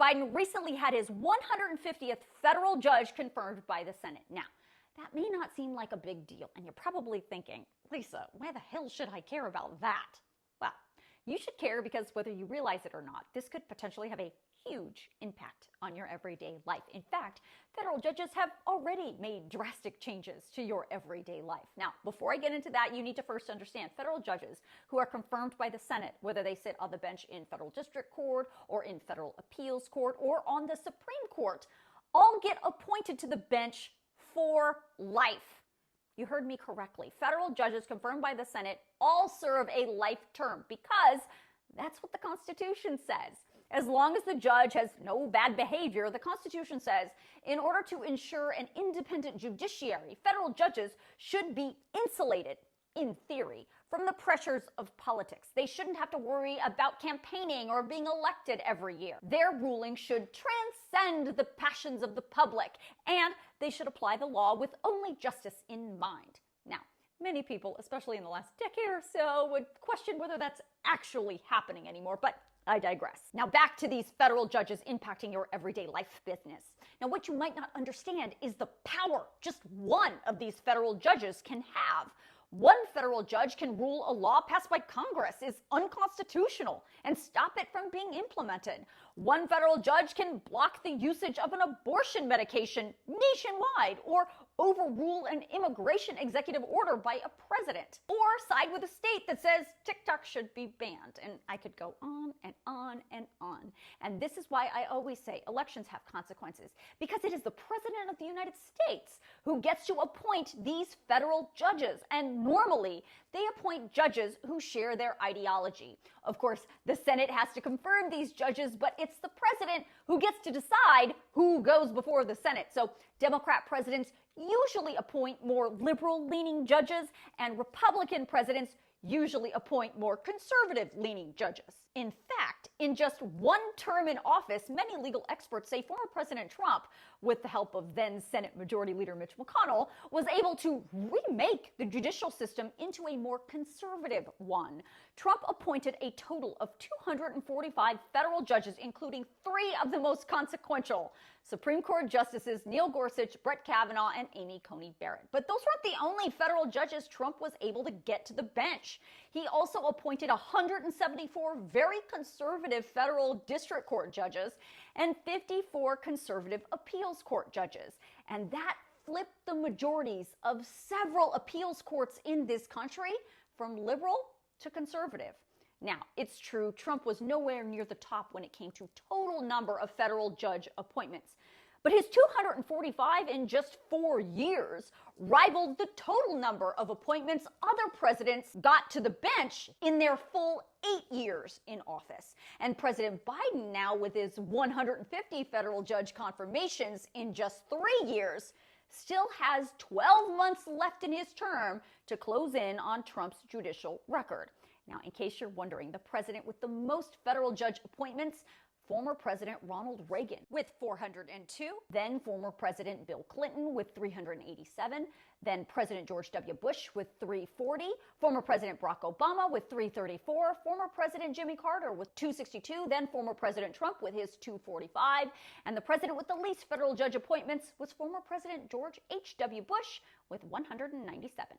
Biden recently had his 150th federal judge confirmed by the Senate. Now, that may not seem like a big deal, and you're probably thinking, Lisa, why the hell should I care about that? Well, you should care because whether you realize it or not, this could potentially have a huge impact on your everyday life. In fact, federal judges have already made drastic changes to your everyday life. Now, before I get into that, you need to first understand federal judges who are confirmed by the Senate, whether they sit on the bench in federal district court or in federal appeals court or on the Supreme Court, all get appointed to the bench for life. You heard me correctly. Federal judges confirmed by the Senate all serve a life term because that's what the Constitution says. As long as the judge has no bad behavior, the Constitution says, in order to ensure an independent judiciary, federal judges should be insulated, in theory, from the pressures of politics. They shouldn't have to worry about campaigning or being elected every year. Their ruling should transcend the passions of the public, and they should apply the law with only justice in mind. Now, many people, especially in the last decade or so, would question whether that's actually happening anymore, but I digress. Now back to these federal judges impacting your everyday life business. Now what you might not understand is the power just one of these federal judges can have. One federal judge can rule a law passed by Congress is unconstitutional and stop it from being implemented. One federal judge can block the usage of an abortion medication nationwide or overrule an immigration executive order by a president, or side with a state that says TikTok should be banned. And I could go on and on and on. And this is why I always say elections have consequences, because it is the President of the United States who gets to appoint these federal judges. And normally, they appoint judges who share their ideology. Of course, the Senate has to confirm these judges, but it's the president who gets to decide who goes before the Senate. So Democrat presidents usually appoint more liberal-leaning judges, and Republican presidents usually appoint more conservative-leaning judges. In fact, in just one term in office, many legal experts say former President Trump, with the help of then Senate Majority Leader Mitch McConnell, was able to remake the judicial system into a more conservative one. Trump appointed a total of 245 federal judges, including 3 of the most consequential: Supreme Court Justices Neil Gorsuch, Brett Kavanaugh, and Amy Coney Barrett. But those weren't the only federal judges Trump was able to get to the bench. He also appointed 174 very conservative federal district court judges and 54 conservative appeals court judges. And that flipped the majorities of several appeals courts in this country from liberal to conservative. Now, it's true, Trump was nowhere near the top when it came to total number of federal judge appointments. But his 245 in just 4 years rivaled the total number of appointments other presidents got to the bench in their full 8 years in office. And President Biden now, with his 150 federal judge confirmations in just 3 years, still has 12 months left in his term to close in on Trump's judicial record. Now, in case you're wondering, the president with the most federal judge appointments, former President Ronald Reagan with 402, then former President Bill Clinton with 387, then President George W. Bush with 340, former President Barack Obama with 334, former President Jimmy Carter with 262, then former President Trump with his 245, and the president with the least federal judge appointments was former President George H.W. Bush with 197.